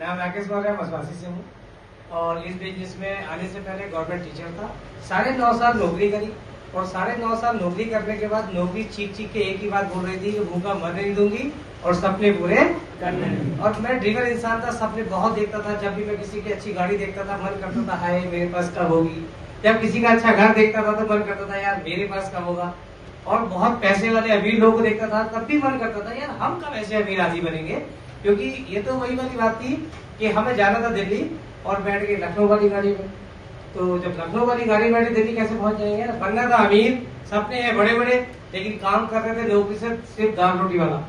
नाम राकेश मौर्य, मसवासी से हूँ और इस बिजनेस में आने से पहले गवर्नमेंट टीचर था। 9.5 साल नौकरी करी और 9.5 साल नौकरी करने के बाद नौकरी चीख चीख के एक ही बात बोल रही थी कि भूखा मरने नहीं दूंगी और सपने पूरे करने नहीं। और मैं ड्रीमर इंसान था, सपने बहुत देखता था। जब भी मैं किसी की अच्छी गाड़ी देखता था मन करता था हाय मेरे पास कब होगी। जब किसी का अच्छा घर देखता था तो मन करता था यार मेरे पास कब होगा। और बहुत पैसे वाले अमीर लोगों को देखता था तब भी मन करता था यार हम कब ऐसे अमीर आदमी बनेंगे। क्योंकि ये तो वही वाली बात थी कि हमें जाना था दिल्ली और बैठ गए लखनऊ वाली गाड़ी में। तो जब लखनऊ वाली गाड़ी में बैठे दिल्ली कैसे पहुंच जाएंगे। बनना था अमीर, सपने हैं बड़े बड़े, लेकिन काम कर रहे थे नौकरी से सिर्फ दाल रोटी वाला।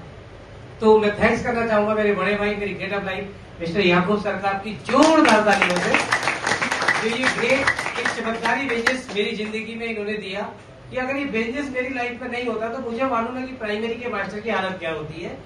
तो मैं थैंक्स करना चाहूंगा मेरे बड़े भाई, मेरी gate of life mister Yakub sir का आपकी जोरदार तालियों से। जो ये ग्रेट एक चमत्कारी बिजनेस मेरी जिंदगी में इन्होंने दिया कि अगर ये बिजनेस मेरी लाइफ में नहीं होता तो मुझे मालूम है कि प्राइमरी के मास्टर की हालत क्या होती है।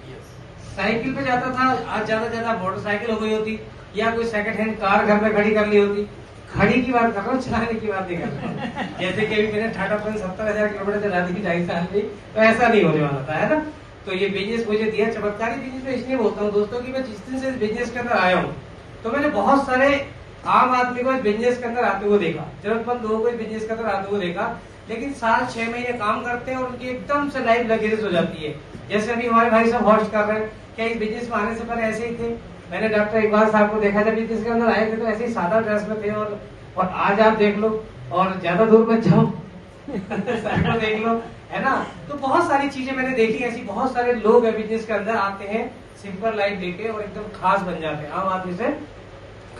साइकिल पे जाता था, आज ज्यादा मोटरसाइकिल हो गई होती या कोई सेकंड हैंड कार घर में खड़ी कर ली होती। खड़ी की बात कर रहा हूँ, चलाने की बात नहीं कर रहा हूँ। जैसे कि अभी मैंने टाटा पंच 70,000 किलोमीटर चला दी 2.5 साल में, तो ऐसा नहीं होने वाला था, है ना। तो ये बिजनेस मुझे दिया चमत्कारी बिजनेस में इसलिए बोलता हूँ दोस्तों कि मैं जिस दिन से बिजनेस के अंदर आया हूँ तो मैंने बहुत सारे आम आदमी को बिजनेस के अंदर आते हुए देखा, जरूरतमंद लोगों को बिजनेस के अंदर आते हुए देखा, लेकिन साल 6 महीने काम करते हैं और उनकी एकदम से लाइफ लग्जरियस हो जाती है। जैसे अभी हमारे भाई साहब हॉस्ट कर रहे हैं, क्या इस बिजनेस में आने से पहले ऐसे ही थे। मैंने डॉक्टर इकबाल साहब को देखा जब बिजनेस के अंदर आए थे तो ऐसे ही सादा ड्रेस में थे और आज आप देख लो और ज्यादा दूर मत जाओ सर को देख लो, है ना। तो बहुत सारी चीजें मैंने देखी, ऐसी बहुत सारे लोग है बिजनेस के अंदर आते हैं सिंपल लाइफ लेके और एकदम खास बन जाते हैं, आम आदमी से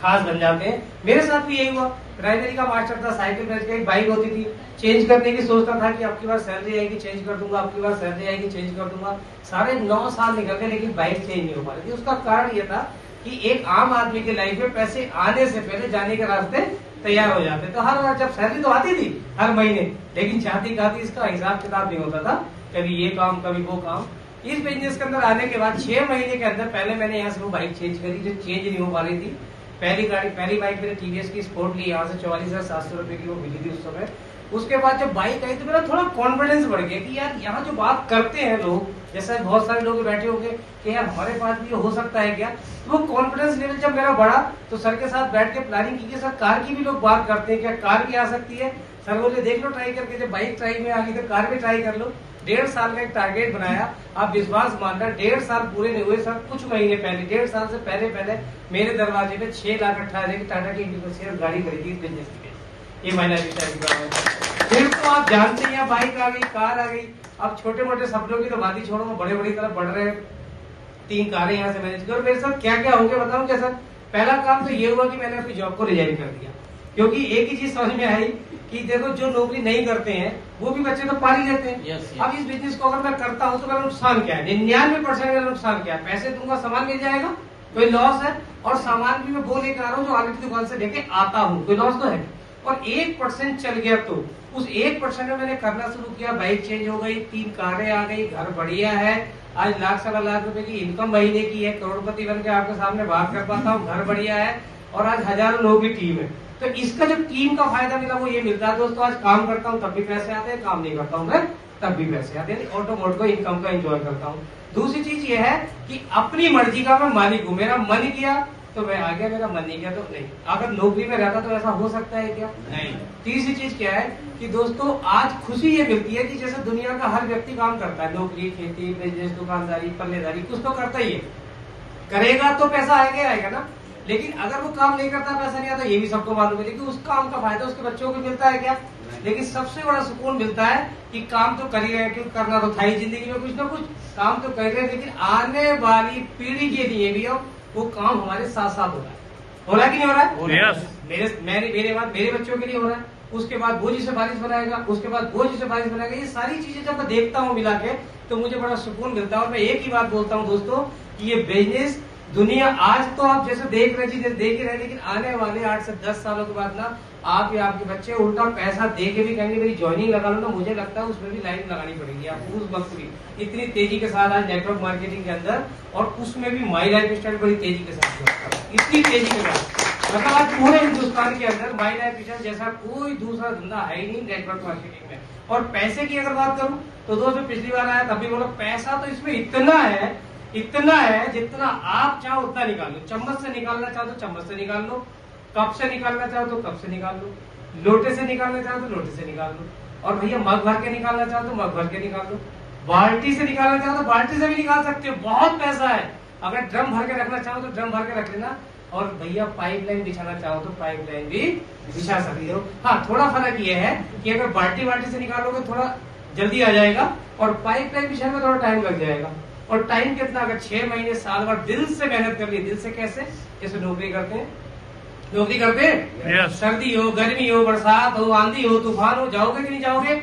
खास बन जाते हैं। मेरे साथ भी यही हुआ। प्राइमरी का मास्टर था, साइकिल बेच के बाइक होती थी, चेंज करने की सोचता था कि अब की बार सैलरी आएगी चेंज कर दूंगा, अब की बार सैलरी आएगी चेंज कर दूंगा। साढ़े 9 साल निकल गए लेकिन बाइक चेंज नहीं हो पा रही थी। उसका कारण ये था कि एक आम आदमी की लाइफ में पैसे आने से पहले जाने के रास्ते तैयार हो जाते। तो हर बार जब सैलरी तो आती थी हर महीने, लेकिन चाहती खाती इसका हिसाब किताब नहीं होता था, कभी ये काम कभी वो काम। इस बिजनेस के अंदर आने के बाद 6 महीने के अंदर पहले मैंने यहाँ से वो बाइक चेंज करी जो चेंज नहीं हो पा रही थी। पहली बाइक मैंने टीवीएस की स्पोर्ट ली, यहाँ से 44,700 रुपए की वो मिली थी उस समय। उसके बाद जब बाइक आई तो मेरा थोड़ा कॉन्फिडेंस बढ़ गया कि यार यहाँ जो बात करते हैं लोग, जैसे बहुत सारे लोग बैठे होंगे कि यार हमारे पास भी हो सकता है क्या, तो वो कॉन्फिडेंस लेवल जब मेरा बढ़ा तो सर के साथ बैठ के प्लानिंग की सर कार की भी लोग बात करते हैं क्या, कार भी आ सकती है। सर बोले देख लो ट्राई करके, जब बाइक ट्राई में आ गई तो कार भी ट्राई कर लो। 1.5 साल का एक टारगेट बनाया, आप विश्वास मानना 1.5 साल पूरे नहीं हुए सर, कुछ महीने पहले 1.5 साल से पहले मेरे दरवाजे में 6,18,000 की टाटा की इंडिगो गाड़ी खरीदी इस बिजनेस की। ये महीना फिर तो आप जानते हैं बाइक आ गई, कार आ गई। अब छोटे मोटे सपनों की तो बात ही छोड़ो, बड़े बड़ी तरफ बढ़ रहे हैं। 3 कारें यहाँ से मैनेज करो। मेरे साथ क्या क्या हो गया बताऊं क्या सर। पहला काम तो ये हुआ कि मैंने अपनी जॉब को रिजाइन कर दिया, क्योंकि एक ही चीज समझ में आई कि देखो जो नौकरी नहीं करते हैं वो भी बच्चे तो पाल ही लेते हैं। अब इस बिजनेस को अगर मैं करता हूँ तो मेरा नुकसान क्या है, 99% मेरा नुकसान क्या है। पैसे दूंगा सामान मिल जाएगा, कोई लॉस है, और सामान भी मैं वो लेकर आ रहा हूँ जो ऑलरेडी दुकान से लेके आता हूँ, कोई लॉस तो है। और 1% चल गया तो उस 1% में मैंने करना शुरू किया, बाइक चेंज हो गई, 3 कारें आ गई, घर बढ़िया है, आज लाख 1.25 रुपए की इनकम महीने की है, करोड़पति बन के आपके सामने बात कर पाता हूँ, घर बढ़िया है, और आज हजारों लोगों की टीम है। तो इसका जो टीम का फायदा मिला वो ये मिलता है दोस्तों, आज काम करता हूँ तब भी पैसे आते हैं, काम नहीं करता हूँ मैं तब भी पैसे आते हैं, ऑटोमोट को इनकम का एंजॉय करता हूँ। दूसरी चीज ये है कि अपनी मर्जी का मैं मालिक हूँ, मेरा मन किया तो मैं आ गया, मेरा मन नहीं किया तो नहीं। अगर नौकरी में रहता तो ऐसा हो सकता है क्या, नहीं। तीसरी चीज क्या है कि दोस्तों आज खुशी ये मिलती है कि जैसे दुनिया का हर व्यक्ति काम करता है, नौकरी, खेती, बिजनेस, दुकानदारी, पल्लेदारी, कुछ तो करता ही है, करेगा तो पैसा आएगा ना। लेकिन अगर वो काम नहीं करता पैसा नहीं आता, ये भी सबको मालूम है, लेकिन उस काम का फायदा उसके बच्चों को मिलता है क्या। लेकिन सबसे बड़ा सुकून मिलता है कि काम तो कर ही रहे हैं, क्योंकि करना तो था ही जिंदगी में कुछ ना कुछ, काम तो कर रहे हैं, लेकिन आने वाली पीढ़ी के लिए भी वो काम हमारे साथ साथ हो रहा है कि नहीं हो रहा है। मेरे बच्चों के लिए हो रहा है, उसके बाद वो जिसे बारिश बनाएगा, उसके बाद वो जिसे बारिश बनाएगा। ये सारी चीजें जब मैं देखता हूँ मिला के तो मुझे बड़ा सुकून मिलता है। और मैं एक ही बात बोलता हूँ दोस्तों कि ये बिजनेस दुनिया आज तो आप जैसे देख रहे चीजें देख ही रहे, लेकिन आने वाले 8 से 10 सालों के बाद ना आप या आपके बच्चे उल्टा पैसा दे के भी कहेंगे मेरी ज्वाइनिंग लगा लो ना, मुझे लगता है उसमें भी लाइन लगानी पड़ेगी आपको उस वक्त भी, इतनी तेजी के साथ आज नेटवर्क मार्केटिंग के अंदर, और उसमें भी माई लाइफ स्टाइल बड़ी तेजी के साथ, इतनी तेजी के साथ। मतलब आज पूरे हिंदुस्तान के अंदर माई लाइफ स्टाइल जैसा कोई दूसरा धंधा है ही नहीं नेटवर्क मार्केटिंग में। और पैसे की अगर बात करूं तो दोस्तों पिछली बार आया तभी बोलो पैसा तो इसमें इतना है इतना है जितना आप चाहो उतना निकाल लो। चम्मच से निकालना चाहो तो चम्मच से निकाल लो, कप से निकालना चाहो तो कप से निकाल लो, लोटे से निकालना चाहो तो लोटे से निकाल लो, और भैया मग भर के निकालना चाहो तो मग भर के निकाल लो, बाल्टी से निकालना चाहो तो बाल्टी से भी निकाल सकते हो। बहुत पैसा है। अगर ड्रम भर के रखना चाहो तो ड्रम भर के रख लेना, और भैया पाइपलाइन बिछाना चाहो तो पाइपलाइन भी बिछा सकते हो। हाँ, थोड़ा फर्क ये है कि अगर बाल्टी से निकालोगे थोड़ा जल्दी आ जाएगा, और पाइपलाइन बिछाने में थोड़ा टाइम लग जाएगा। और टाइम कितना, अगर 6 महीने साल भर दिल से मेहनत कर ली, दिल से कैसे, जैसे नौकरी करते हैं, नौकरी करते हैं, सर्दी हो, गर्मी हो, बरसात हो, आंधी हो, तूफान हो, जाओगे कि नहीं जाओगे?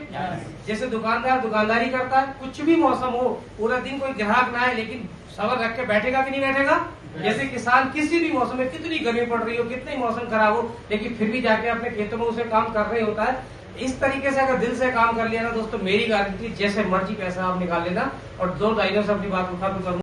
जैसे दुकानदार दुकानदारी करता है, कुछ भी मौसम हो, पूरा दिन कोई ग्राहक ना है, लेकिन सबर रख के बैठेगा कि नहीं बैठेगा? जैसे किसान किसी भी मौसम में, कितनी गर्मी पड़ रही हो, कितनी मौसम खराब हो, लेकिन फिर भी जाके अपने खेतों में उसे काम कर रहे होता है। इस तरीके से अगर दिल से काम कर लिया ना दोस्तों, मेरी गारंटी, जैसे मर्जी पैसा आप निकाल लेना। और 2 लाइनों से अपनी बात उठा दूं।